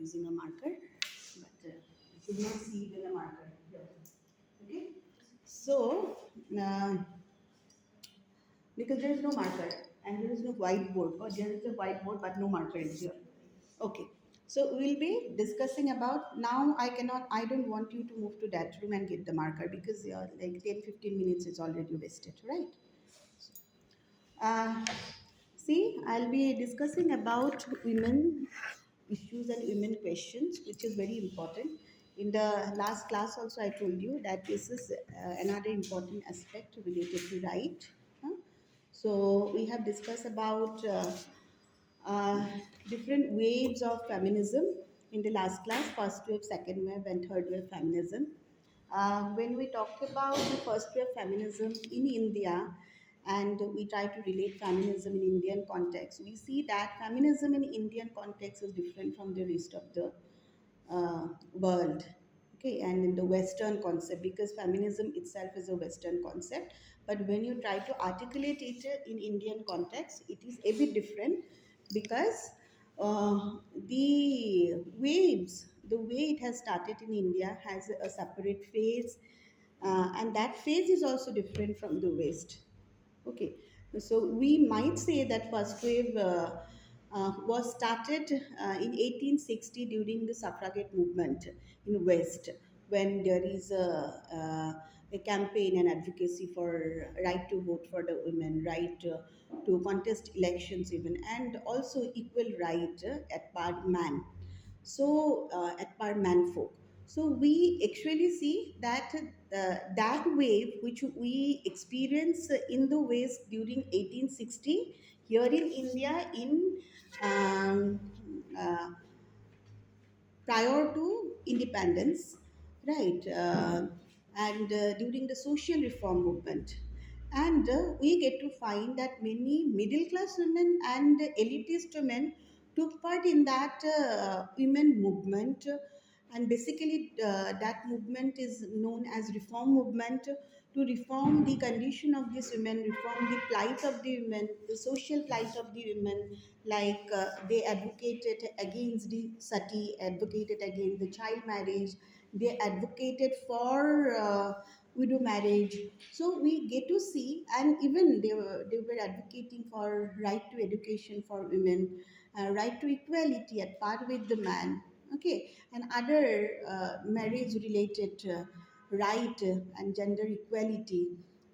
using a marker, but you should not see even a marker here. Okay, so uh, because there is no marker and there is no whiteboard, or there is a whiteboard but no marker is here. Okay, so we'll be discussing about now. I don't want you to move to that room and get the marker because like 10-15 minutes is already wasted, right? Uh, See, I'll be discussing about women issues and women questions, which is very important. In the last class, also, I told you that this is another important aspect related to right. Huh? So, we have discussed about uh, different waves of feminism in the last class: first wave, second wave, and third wave feminism. When we talk about the first wave feminism in India, and we try to relate feminism in Indian context, we see that feminism in Indian context is different from the rest of the world. Okay, and in the Western concept, because feminism itself is a Western concept, but when you try to articulate it in Indian context, it is a bit different because the waves, the way it has started in India, has a separate phase, and that phase is also different from the West. Okay, so we might say that first wave was started in 1860 during the suffragette movement in West, when there is a campaign and advocacy for right to vote for the women, right to contest elections even, and also equal right at par man. So at par manfolk. So we actually see that that wave which we experience in the West during 1860, here in India in um, uh, prior to independence, right? And during the social reform movement. And we get to find that many middle class women and elitist women took part in that women movement. And basically, that movement is known as reform movement to reform the condition of these women, reform the plight of the women, the social plight of the women, like they advocated against the sati, advocated against the child marriage, they advocated for widow marriage. So we get to see, and even they were advocating for right to education for women, right to equality at par with the man. Okay, and other marriage related right and gender equality,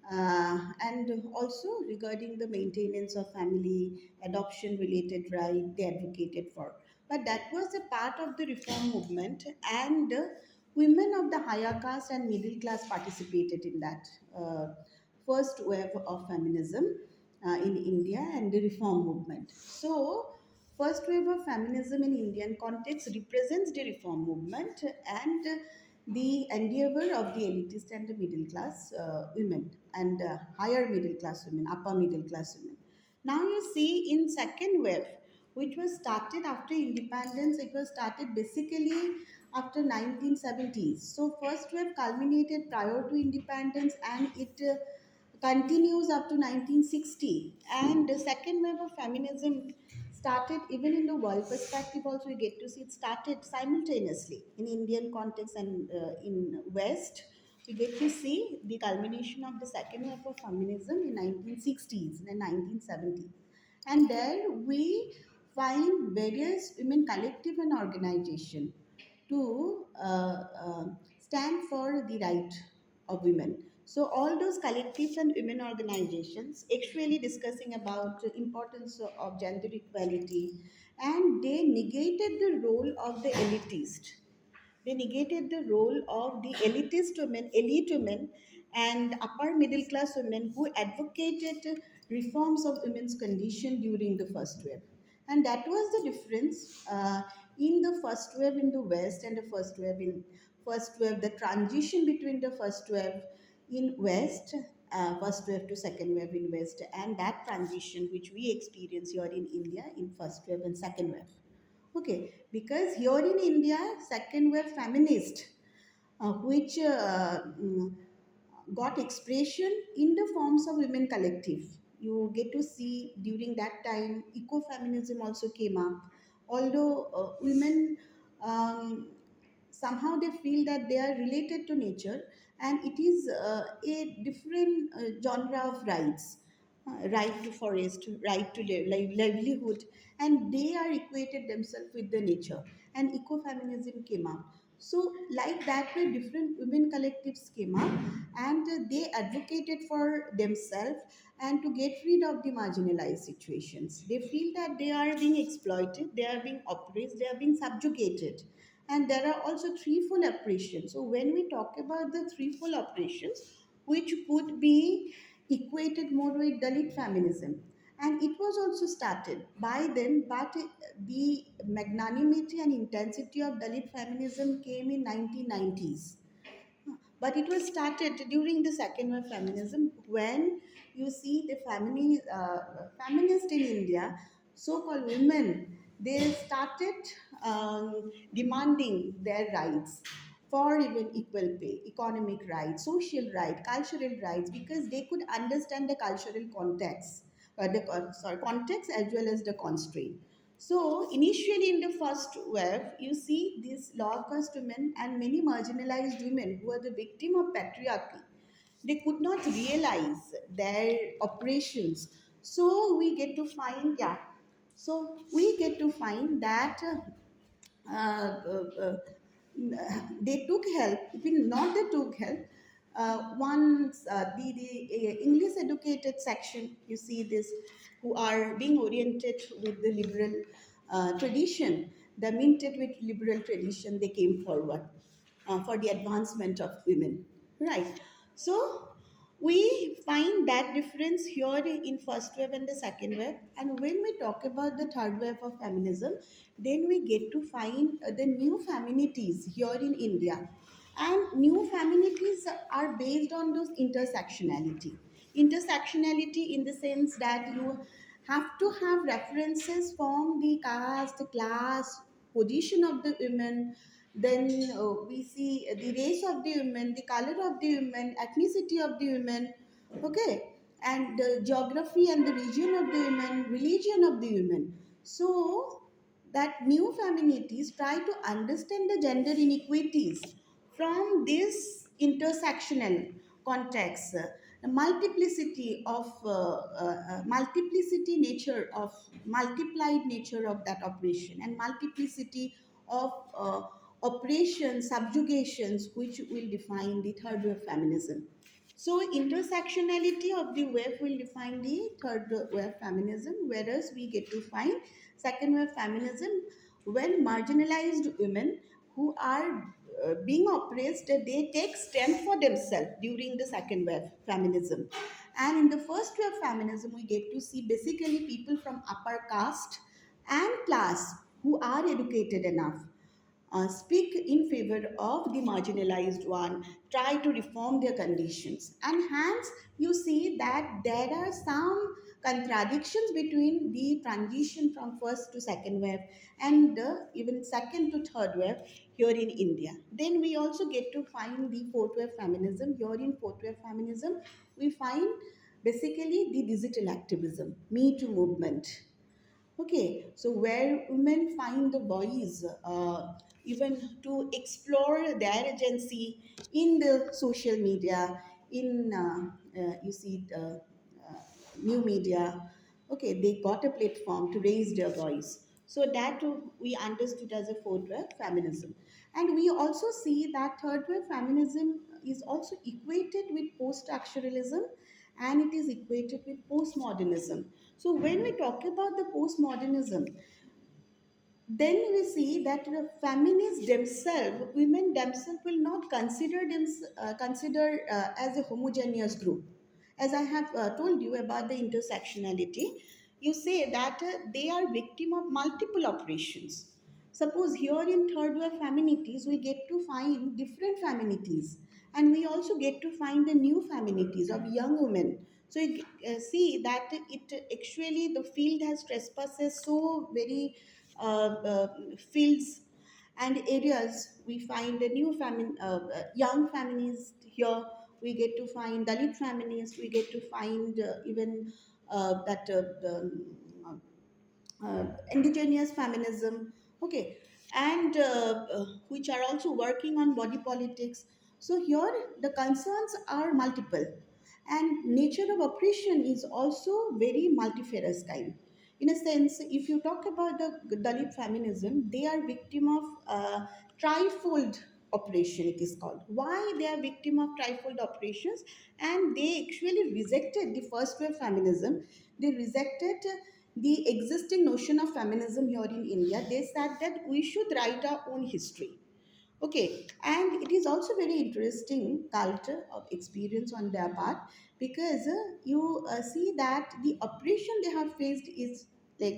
and also regarding the maintenance of family, adoption related right, they advocated for. But that was a part of the reform movement, and women of the higher caste and middle class participated in that first wave of feminism in India and the reform movement. So, first wave of feminism in Indian context represents the reform movement and the endeavor of the elitist and the middle class women, and higher middle class women, upper middle class women. Now you see in second wave, which was started after independence, it was started basically after 1970s. So first wave culminated prior to independence, and it continues up to 1960. And the second wave of feminism started even in the world perspective. Also, we get to see it started simultaneously in Indian context and in West. We get to see the culmination of the second wave of feminism in 1960s and 1970s. And there we find various women collective and organization to stand for the right of women. So all those collectives and women organizations actually discussing about the importance of gender equality, and they negated the role of the elitist. They negated the role of the elitist women, elite women, and upper middle class women who advocated reforms of women's condition during the first wave. And that was the difference in the first wave in the West and the first wave, the transition between the first wave in West, first wave to second wave in West, and that transition which we experience here in India in first wave and second wave. Okay, because here in India, second wave feminist, which got expression in the forms of women collective. You get to see during that time, ecofeminism also came up. Although women um, somehow they feel that they are related to nature, and it is a different genre of rights. Right to forest, right to livelihood, and they are equated themselves with the nature, and ecofeminism came up. So like that way different women collectives came up, and they advocated for themselves and to get rid of the marginalized situations. They feel that they are being exploited, they are being oppressed, they are being subjugated. And there are also threefold oppressions. So when we talk about the threefold oppressions, which could be equated more with Dalit feminism, and it was also started by them, but the magnanimity and intensity of Dalit feminism came in 1990s. But it was started during the second wave feminism, when you see the feminist in India, so-called women, they started demanding their rights for even equal pay, economic rights, social rights, cultural rights, because they could understand the cultural context, context as well as the constraint. So initially in the first wave, you see these lower caste women and many marginalized women who are the victim of patriarchy. They could not realize their operations. So we get to find, yeah. So we get to find that they took help, even not they took help. Once the English educated section, you see this, who are being oriented with the liberal tradition, the minted with liberal tradition, they came forward for the advancement of women, right? So we find that difference here in first wave and the second wave. And when we talk about the third wave of feminism, then we get to find the new feminities here in India. And new feminities are based on those intersectionality. Intersectionality in the sense that you have to have references from the caste, class, position of the women. Then we see the race of the women, the color of the women, ethnicity of the women, okay, and the geography and the region of the women, religion of the women. So that new feminities try to understand the gender inequities from this intersectional context, the multiplicity nature of multiplied nature of that operation, and multiplicity of operations, subjugations, which will define the third wave feminism. So intersectionality of the wave will define the third wave feminism, whereas we get to find second wave feminism when marginalized women who are being oppressed, they take stand for themselves during the second wave feminism. And in the first wave feminism, we get to see basically people from upper caste and class who are educated enough speak in favor of the marginalized one, try to reform their conditions. And hence, you see that there are some contradictions between the transition from first to second wave and even second to third wave here in India. Then we also get to find the fourth wave feminism. Here in fourth wave feminism, we find basically the digital activism, Me Too movement. Okay, so where women find the voice, even to explore their agency in the social media, in you see new media. Okay, they got a platform to raise their voice. So that we understood as a fourth wave feminism, and we also see that third wave feminism is also equated with post-structuralism, and it is equated with postmodernism. So when we talk about the postmodernism, then we see that the feminists themselves, women themselves, will not consider as a homogeneous group. As I have told you about the intersectionality, you say that they are victim of multiple operations. Suppose here in third wave feminities, we get to find different feminities, and we also get to find the new feminities of young women. So you see that it actually the field has trespasses so very fields and areas. We find a young feminists here. We get to find Dalit feminists. We get to find even that the indigenous feminism. Okay, and which are also working on body politics. So here the concerns are multiple, and nature of oppression is also very multifarious kind. In a sense, if you talk about the Dalit feminism, they are victim of trifold oppression, it is called. Why they are victim of trifold oppressions? And they actually rejected the first wave feminism. They rejected the existing notion of feminism here in India. They said that we should write our own history. Okay, and it is also very interesting culture of experience on their part, because you see that the oppression they have faced is like,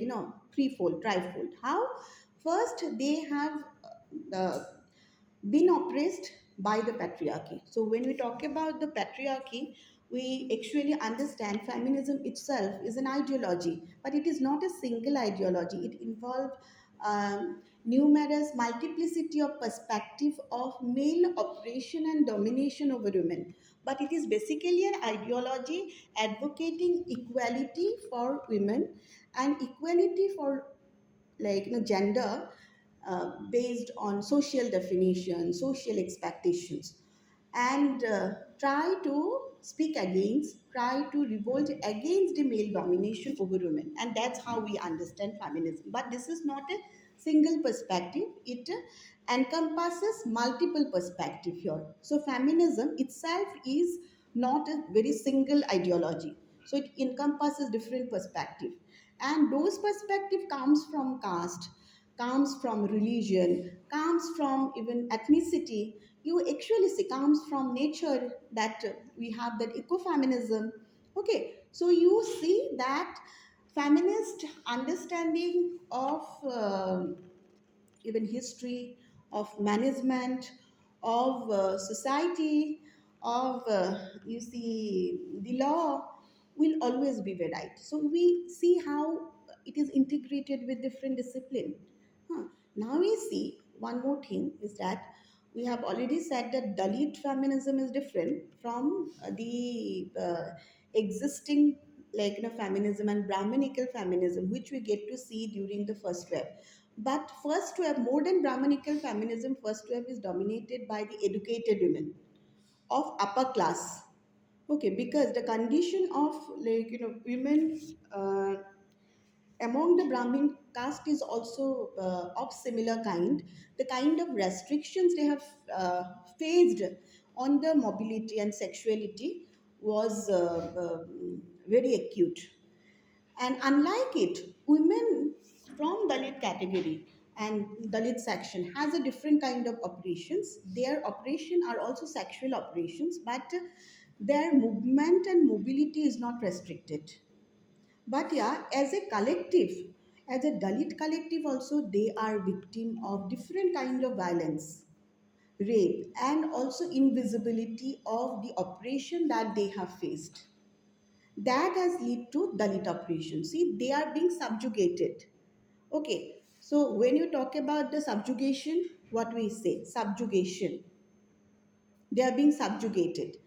threefold, trifold. How? First, they have uh, been oppressed by the patriarchy. So when we talk about the patriarchy, we actually understand feminism itself is an ideology, but it is not a single ideology. It involves numerous multiplicity of perspective of male oppression and domination over women. But it is basically an ideology advocating equality for women and equality for, like, gender, based on social definition, social expectations, and try to speak against, try to revolt against the male domination over women. And that's how we understand feminism. But this is not a single perspective, it encompasses multiple perspective here. So feminism itself is not a very single ideology. So it encompasses different perspective. And those perspective comes from caste, comes from religion, comes from even ethnicity. You actually see comes from nature, that we have that ecofeminism. Okay, so you see that feminist understanding of even history, of management, of society, of you see the law, will always be varied. So we see how it is integrated with different discipline. Huh. Now we see one more thing is that we have already said that Dalit feminism is different from the existing, like, feminism and Brahminical feminism, which we get to see during the first wave. But first wave, more than Brahminical feminism, first wave is dominated by the educated women of upper class. Okay, because the condition of, like, women among the Brahmin caste is also of similar kind. The kind of restrictions they have faced on the mobility and sexuality was very acute. And unlike it, women from Dalit category and Dalit section has a different kind of operations. Their operation are also sexual operations, but their movement and mobility is not restricted. But yeah, as a collective, as a Dalit collective also, they are victim of different kind of violence, rape, and also invisibility of the oppression that they have faced. That has led to Dalit oppression. See, they are being subjugated. Okay, so when you talk about the subjugation, what we say? Subjugation. They are being subjugated.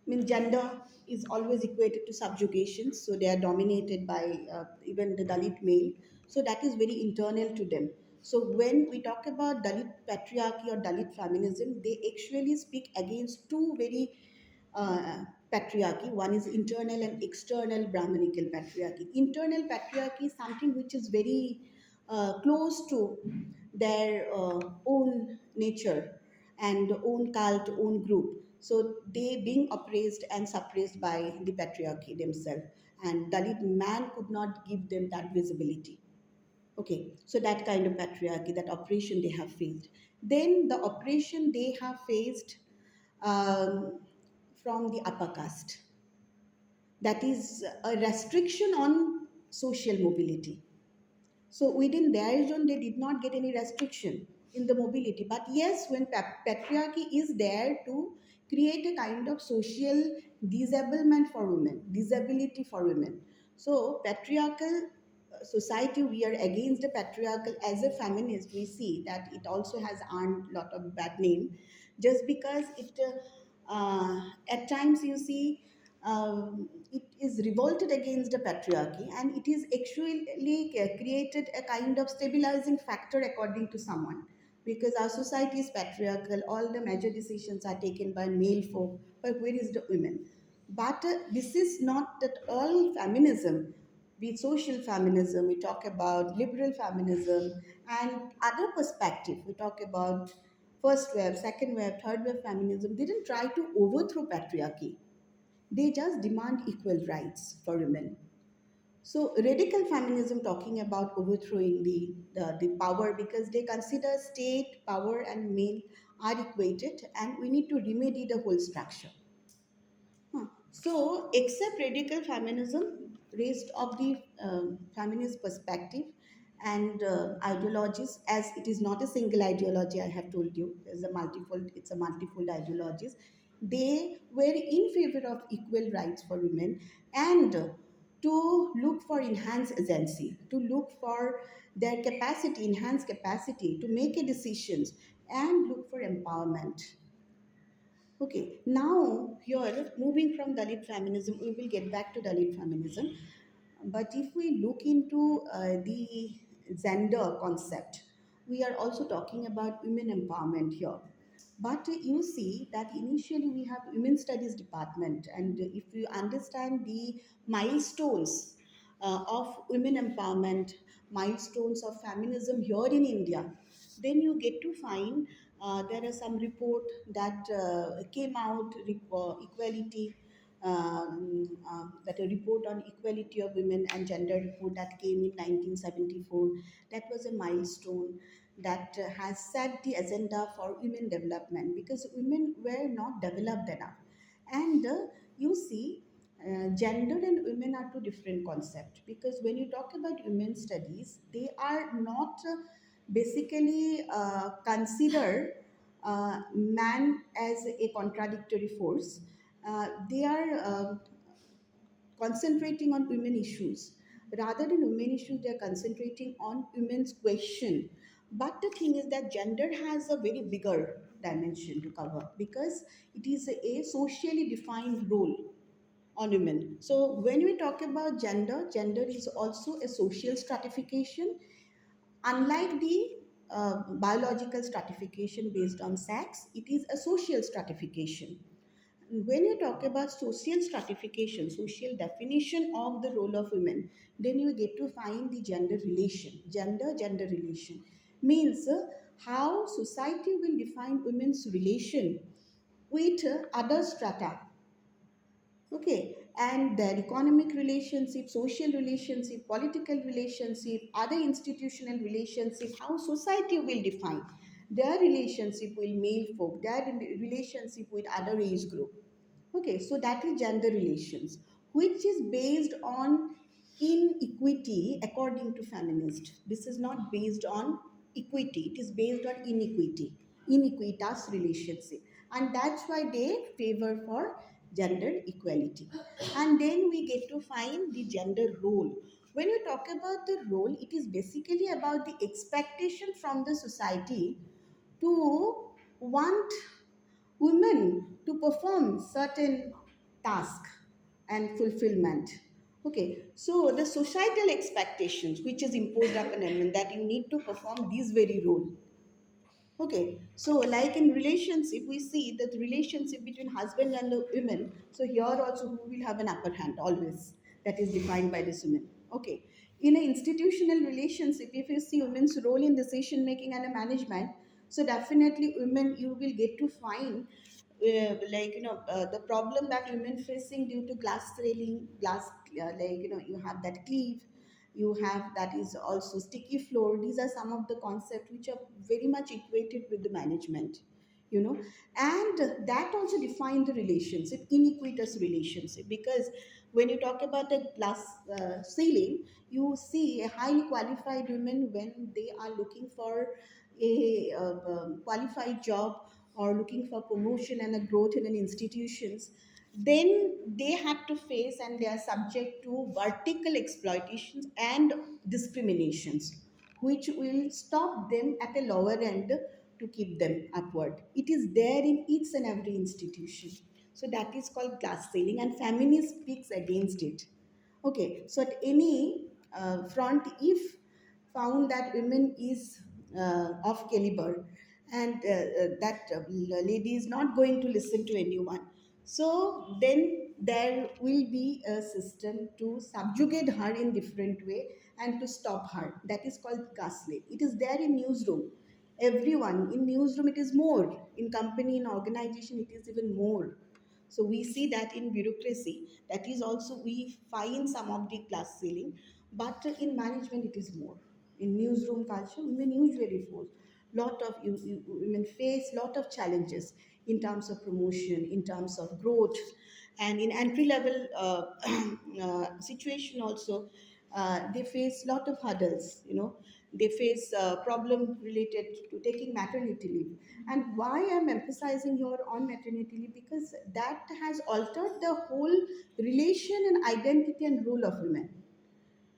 I mean, gender is always equated to subjugation, so they are dominated by even the Dalit male. So that is very internal to them. So when we talk about Dalit patriarchy or Dalit feminism, they actually speak against two very uh, patriarchy. One is internal and external Brahminical patriarchy. Internal patriarchy is something which is very close to their own nature and own cult, own group. So they being oppressed and suppressed by the patriarchy themselves. And Dalit man could not give them that visibility. Okay, so that kind of patriarchy, that oppression they have faced. Then the oppression they have faced um, from the upper caste. That is a restriction on social mobility. So within their zone, they did not get any restriction in the mobility. But yes, when patriarchy is there to create a kind of social disablement for women, disability for women. So patriarchal society, we are against the patriarchal. As a feminist, we see that it also has earned a lot of bad name, just because it at times you see. it is revolted against the patriarchy, and it is actually created a kind of stabilizing factor according to someone, because our society is patriarchal, all the major decisions are taken by male folk, but where is the women? But this is not at all feminism. Be social feminism, we talk about liberal feminism and other perspective, we talk about first wave, second wave, third wave feminism didn't try to overthrow patriarchy. They just demand equal rights for women. So radical feminism talking about overthrowing the power, because they consider state, power and male are equated, and we need to remedy the whole structure. Huh. So, except radical feminism, rest of the feminist perspective and ideologies, as it is not a single ideology, I have told you, it's a multifold ideologies. They were in favor of equal rights for women, and to look for enhanced agency, to look for their capacity, enhanced capacity to make a decisions, and look for empowerment. Okay, now here moving from Dalit feminism, we will get back to Dalit feminism. But if we look into the gender concept, we are also talking about women empowerment here. But you see that initially we have women studies department, and if you understand the milestones of women empowerment, milestones of feminism here in India, then you get to find there are some report that came out, equality, that a report on equality of women and gender report that came in 1974. That was a milestone that has set the agenda for women development, because women were not developed enough. And you see, gender and women are two different concepts, because when you talk about women studies, they are not basically consider man as a contradictory force. They are concentrating on women issues. Rather than women issues, they are concentrating on women's question. But the thing is that gender has a very bigger dimension to cover, because it is a socially defined role on women. So when we talk about gender, gender is also a social stratification. Unlike the biological stratification based on sex, it is a social stratification. When you talk about social stratification, social definition of the role of women, then you get to find the gender relation. Gender relation means how society will define women's relation with other strata. Okay, and their economic relationship, social relationship, political relationship, other institutional relationship, how society will define their relationship with male folk, their relationship with other age group. Okay, so that is gender relations, which is based on inequity according to feminist. This is not based on equity, it is based on inequity, inequitous relationship. And that's why they favor for gender equality. And then we get to find the gender role. When we talk about the role, it is basically about the expectation from the society to want women to perform certain task and fulfillment. Okay, so the societal expectations which is imposed upon women, that you need to perform this very role. Okay, so like in relationship, we see that the relationship between husband and the women. So here also, who will have an upper hand always? That is defined by this woman. Okay, in an institutional relationship, if you see women's role in decision making and a management, so definitely women you will get to find the problem that women facing due to glass railing, glass you have that cleave, you have that is also sticky floor. These are some of the concepts which are very much equated with the management, you know. And that also define the relationship, inequitous relationship, because when you talk about a glass ceiling, you see a highly qualified women when they are looking for a qualified job, or looking for promotion and a growth in an institutions, then they have to face and they are subject to vertical exploitations and discriminations, which will stop them at a lower end to keep them upward. It is there in each and every institution. So that is called glass ceiling, and feminist speaks against it. Okay, so at any front, if found that women is of caliber, and that lady is not going to listen to anyone, so then there will be a system to subjugate her in different way and to stop her. That is called gaslight. It is there in newsroom. Everyone in newsroom, it is more. In company, in organization, it is even more. So we see that in bureaucracy, that is also we find some of the class ceiling, but in management it is more. In newsroom culture, women usually force lot of women face lot of challenges in terms of promotion, in terms of growth, and in entry level situation also, they face lot of hurdles. They face problem related to taking maternity leave. And why I'm emphasizing here on maternity leave, because that has altered the whole relation and identity and role of women.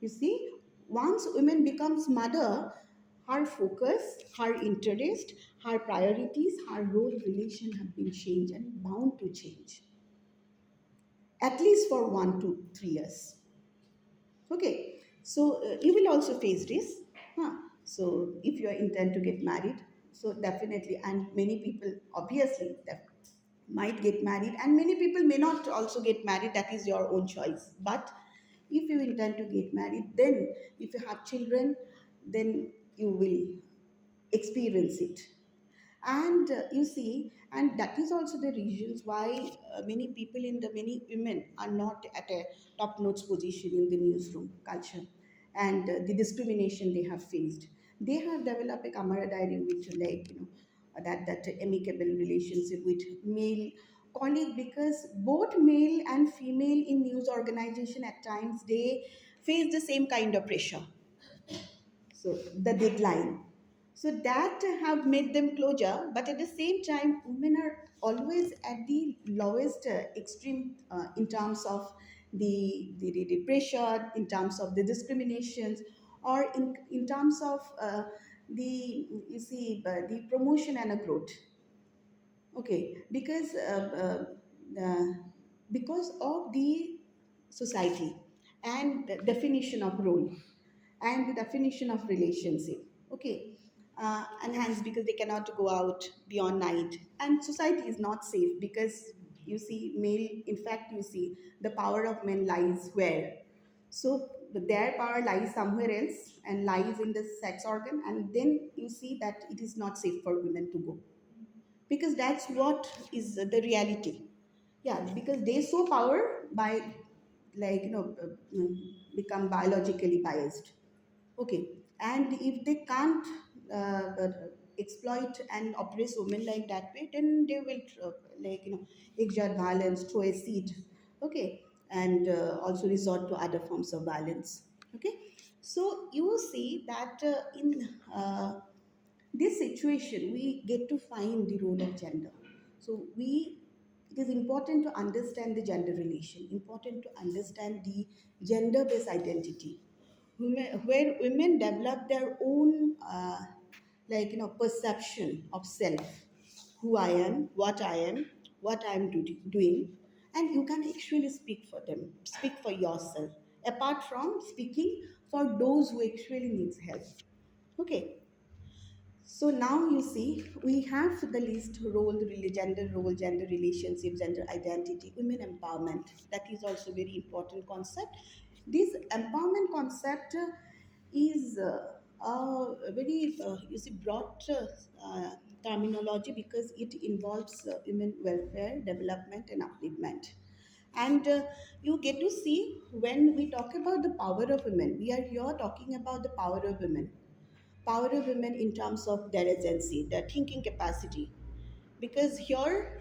You see, once women becomes mother, her focus, her interest, her priorities, her role relation have been changed and bound to change, at least for 1 to 3 years. Okay, so you will also face this. Huh? So if you intend to get married, so definitely, and many people obviously might get married, and many people may not also get married. That is your own choice. But if you intend to get married, then if you have children, then you will experience it. And you see, and that is also the reasons why many people in the many women are not at a top notch position in the newsroom culture, and the discrimination they have faced. They have developed a camaraderie with, like, that amicable relationship with male colleague, because both male and female in news organization at times they face the same kind of pressure, so the deadline, so that have made them closure. But at the same time, women are always at the lowest extreme in terms of the pressure, in terms of the discriminations, or in terms of the promotion and a growth. Okay, uh, because of the society and the definition of role and the definition of relationship. Okay, and hence because they cannot go out beyond night, and society is not safe, because you see male, in fact you see the power of men lies where, so their power lies somewhere else and lies in the sex organ, and then you see that it is not safe for women to go, because that's what is the reality. Yeah, because they show power by, like, become biologically biased. Okay, and if they can't exploit and oppress women like that way, then they will exert violence, throw acid. Okay, and also resort to other forms of violence. Okay, so you see that in this situation we get to find the role of gender. So we it is important to understand the gender relation, important to understand the gender based identity, where women develop their own perception of self, who I am, what I am doing, and you can actually speak for them, speak for yourself, apart from speaking for those who actually needs help. Okay, so now you see, we have the list: role, gender relationship, gender identity, women empowerment. That is also very important concept. This empowerment concept is a very you see broad terminology, because it involves women welfare, development, and upliftment. And you get to see, when we talk about the power of women, we are here talking about the power of women, power of women in terms of their agency, their thinking capacity. Because here,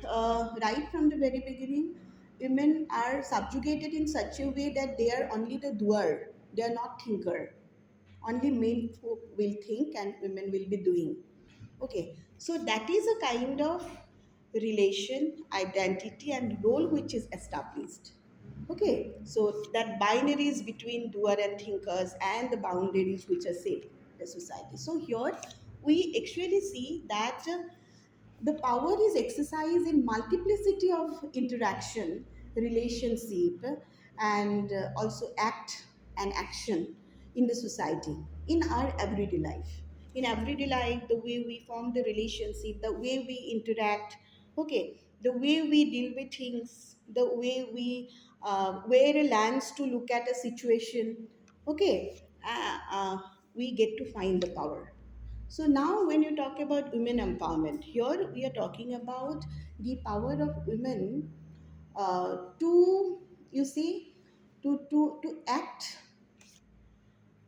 right from the very beginning, women are subjugated in such a way that they are only the doer, they are not thinker. Only men folk will think and women will be doing. Okay, so that is a kind of relation, identity, and role which is established. Okay, so that binaries between doer and thinkers, and the boundaries which are set the society. So here we actually see that The power is exercised in multiplicity of interaction, relationship, and also act and action in the society, in our everyday life. In everyday life, the way we form the relationship, the way we interact, okay, the way we deal with things, the way we wear a lens to look at a situation, okay, we get to find the power. So now, when you talk about women empowerment, here we are talking about the power of women to, you see, to act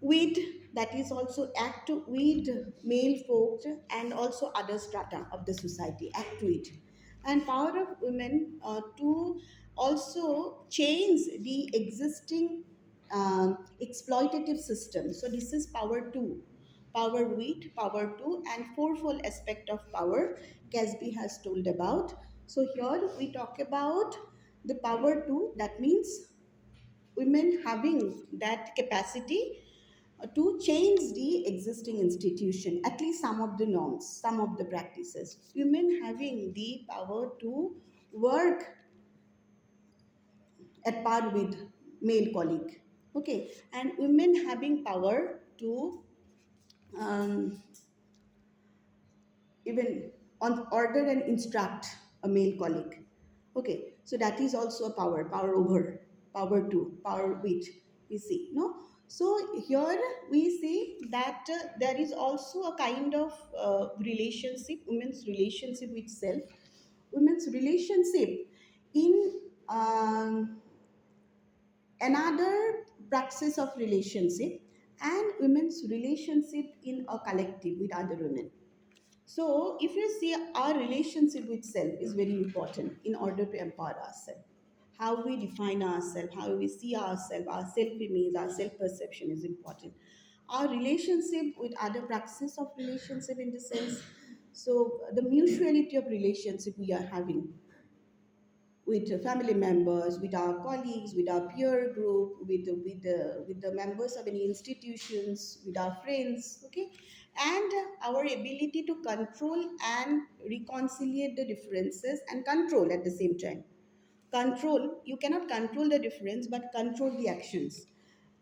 with, that is also act with male folk and also other strata of the society, act with, and power of women to also change the existing exploitative system. So this is power two, power with, power two, and fourfold aspect of power Casby has told about. So here we talk about the power two, that means women having that capacity to change the existing institution, at least some of the norms, some of the practices. Women having the power to work at par with male colleague, okay, and women having power to um, even on order and instruct a male colleague. Okay, so that is also a power, power over, power to, power with, we see, no? So here we see that there is also a kind of relationship, women's relationship with self, women's relationship in another praxis of relationship, and women's relationship in a collective with other women. So, if you see, our relationship with self is very important in order to empower ourselves. How we define ourselves, how we see ourselves, our self image, our self perception is important. Our relationship with other practices of relationship, in the sense, so the mutuality of relationship we are having with family members, with our colleagues, with our peer group, with the members of any institutions, with our friends, okay, and our ability to control and reconciliate the differences and control at the same time. Control, you cannot control the difference, but control the actions.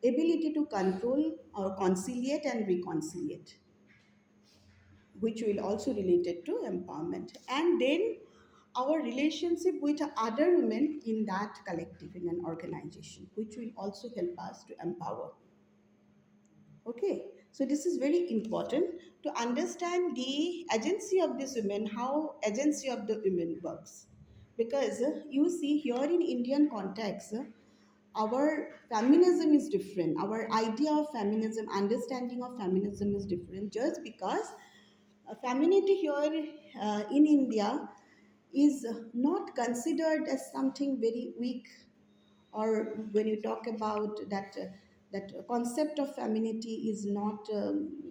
Ability to control or conciliate and reconciliate, which will also related to empowerment. And then our relationship with other women in that collective, in an organization, which will also help us to empower. Okay, so this is very important to understand the agency of this women, how agency of the women works. Because you see here in Indian context, our feminism is different. Our idea of feminism, understanding of feminism is different, just because femininity here in India is not considered as something very weak, or when you talk about that that concept of femininity is not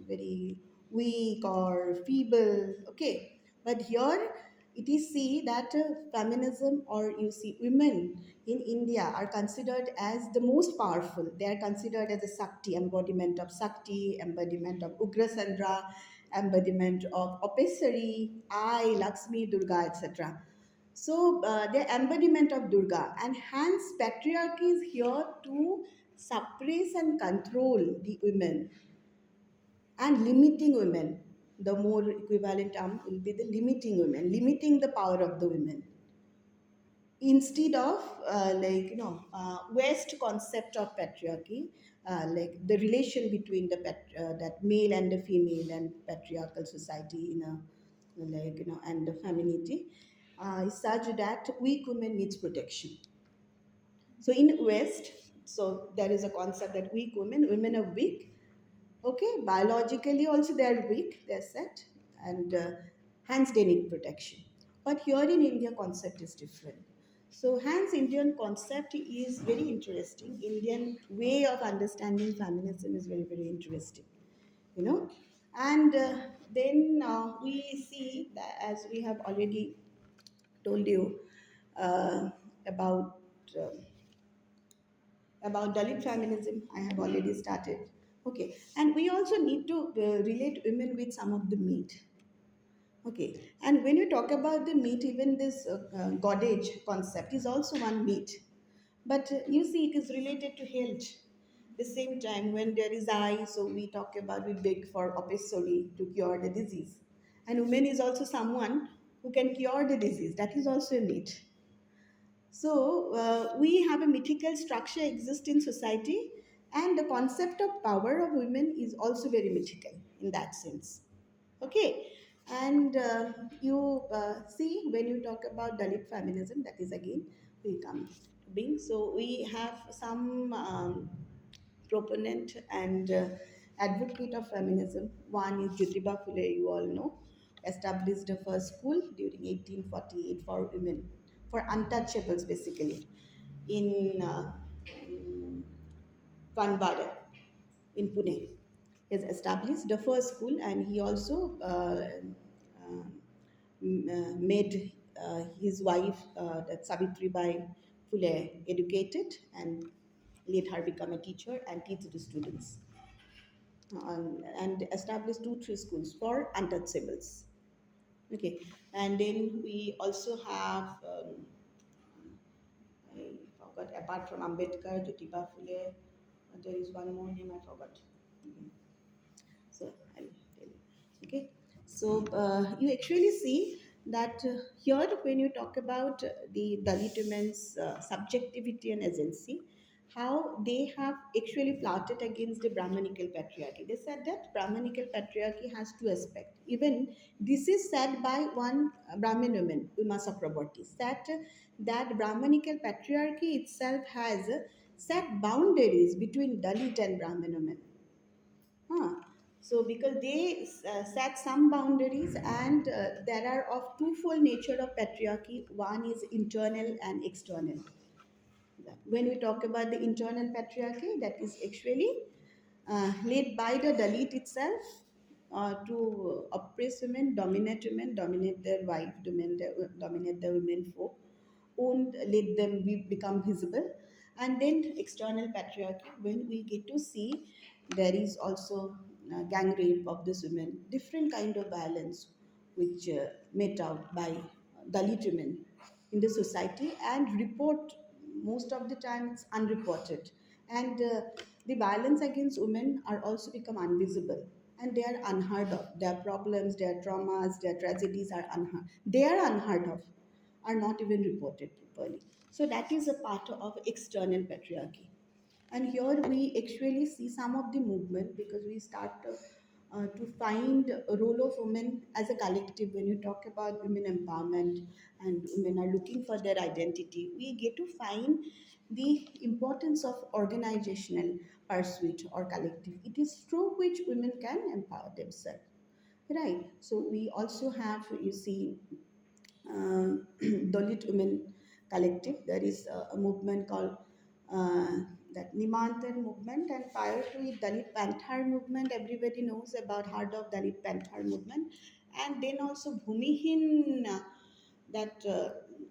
very weak or feeble, okay, but here it is see that feminism, or you see women in India are considered as the most powerful. They are considered as a Sakti, embodiment of Sakti, embodiment of Ugrasandra, embodiment of Opesari, I, Lakshmi, Durga, etc. So the embodiment of Durga, and hence patriarchy is here to suppress and control the women and limiting women. The more equivalent term will be the limiting women, limiting the power of the women, instead of West concept of patriarchy, like the relation between that male and the female and patriarchal society in a, and the femininity is such that weak women needs protection. So in West, so there is a concept that weak women, women are weak. Okay, biologically also they are weak, they're set, and hence they need protection. But here in India, concept is different. So hence Indian concept is very interesting. Indian way of understanding feminism is very, very interesting, you know. And then we see that, as we have already told you uh, about uh, about Dalit feminism, I have already started. Okay, and we also need to relate women with some of the myth. Okay, and when you talk about the meat, even this goddage concept is also one meat. But you see, it is related to health. The same time, when there is eye, so we talk about we beg for opesori to cure the disease. And woman is also someone who can cure the disease. That is also a myth. So we have a mythical structure exist in society, and the concept of power of women is also very mythical in that sense. Okay, and you see when you talk about Dalit feminism, that is again we come to being. So we have some proponent and advocate of feminism. One is Jyotiba Phule, you all know, established the first school during 1848 for women, for untouchables basically, in Kanbara in Pune. He has established the first school, and he also made his wife, that Savitri Bai Phule, educated and let her become a teacher and teach the students, and established two, three schools for untouchables. Okay, and then we also have, I forgot, apart from Ambedkar, Jyotiba Phule, there is one more name I forgot. So I'll tell you. Okay. So you actually see that here, when you talk about the Dalit women's subjectivity and agency, how they have actually plotted against the Brahmanical patriarchy. They said that Brahmanical patriarchy has two aspects. Even this is said by one Brahmin woman, Uma Chakraborty, that Brahmanical patriarchy itself has set boundaries between Dalit and Brahmin women. Huh. So because they set some boundaries, and there are of twofold nature of patriarchy. One is internal and external. When we talk about the internal patriarchy, that is actually led by the Dalit itself to oppress women, dominate their wife, dominate the women folk, won't let them become visible. And then external patriarchy, when we get to see there is also gang rape of these women, different kind of violence which met out by Dalit women in the society, and report, most of the time it's unreported. And the violence against women are also become invisible, and they are unheard of. Their problems, their traumas, their tragedies are unheard. They are unheard of, are not even reported properly. So that is a part of external patriarchy. And here we actually see some of the movement, because we start to find a role of women as a collective. When you talk about women empowerment and women are looking for their identity, we get to find the importance of organizational pursuit or collective. It is through which women can empower themselves, right? So we also have, you see, Dalit Women Collective. There is a movement called uh, that Nimantar movement, and prior to it, Dalit Panthar movement. Everybody knows about heart of Dalit Panthar movement, and then also Bhumihin, that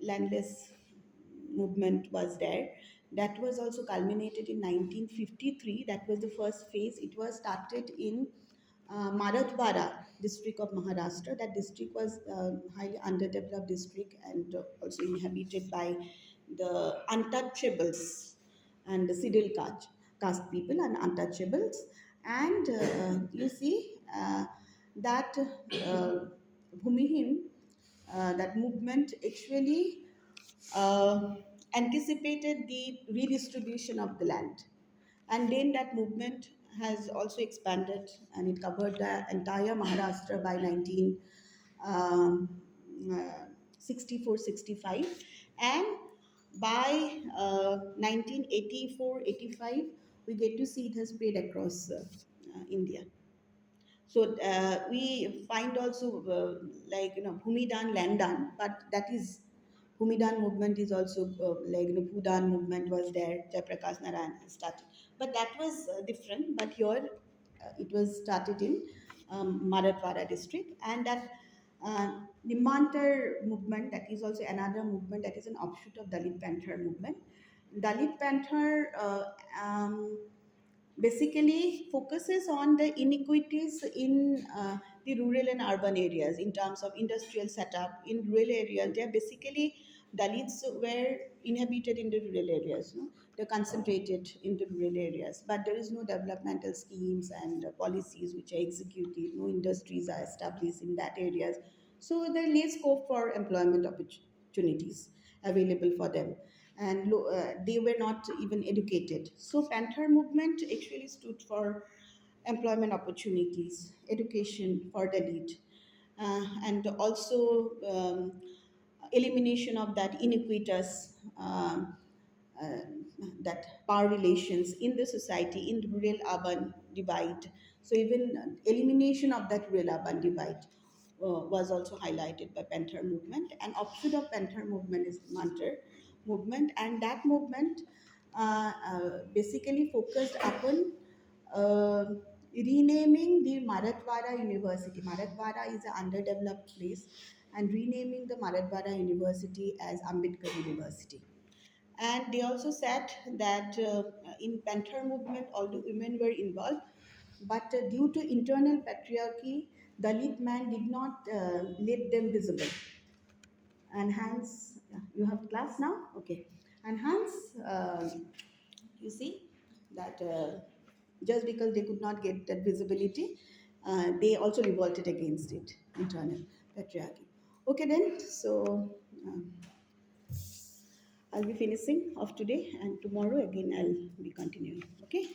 landless movement was there. That was also culminated in 1953. That was the first phase. It was started in Marathwada district of Maharashtra. That district was highly underdeveloped district, and also inhabited by the untouchables and the caste people and untouchables. And you see that Bhumihin, that movement actually uh, anticipated the redistribution of the land. And then that movement has also expanded, and it covered the entire Maharashtra by 1964-65. And by 1984-85, we get to see it has spread across India. So we find also Bhumidan, Landan, but that is Bhumidan movement is also Bhudan movement was there. Jayaprakash Narayan has started, but that was different. But here it was started in Marathwada district, and that Nimantar movement, that is also another movement, that is an offshoot of Dalit Panther movement. Dalit Panther basically focuses on the inequities in the rural and urban areas in terms of industrial setup. In rural areas, they are basically Dalits were inhabited in the rural areas. No? They're concentrated in the rural areas, but there is no developmental schemes and policies which are executed. No industries are established in that areas, so there is less scope for employment opportunities available for them, and they were not even educated. So Panther movement actually stood for employment opportunities, education for the elite, and also elimination of that inequitous uh, that power relations in the society, in rural urban divide. So even elimination of that rural urban divide was also highlighted by Panther movement. And offshoot of Panther movement is Mantar movement, and that movement basically focused upon uh, renaming the Marathwada University. Marathwada is an underdeveloped place, and renaming the Marathwada University as Ambedkar University. And they also said that in Panther movement, although women were involved, but due to internal patriarchy, Dalit man did not let them visible. And hence, yeah, you have class now? Okay. And hence, you see that just because they could not get that visibility, they also revolted against it, internal patriarchy. Okay, then, so I'll be finishing off today, and tomorrow again I'll be continuing. Okay.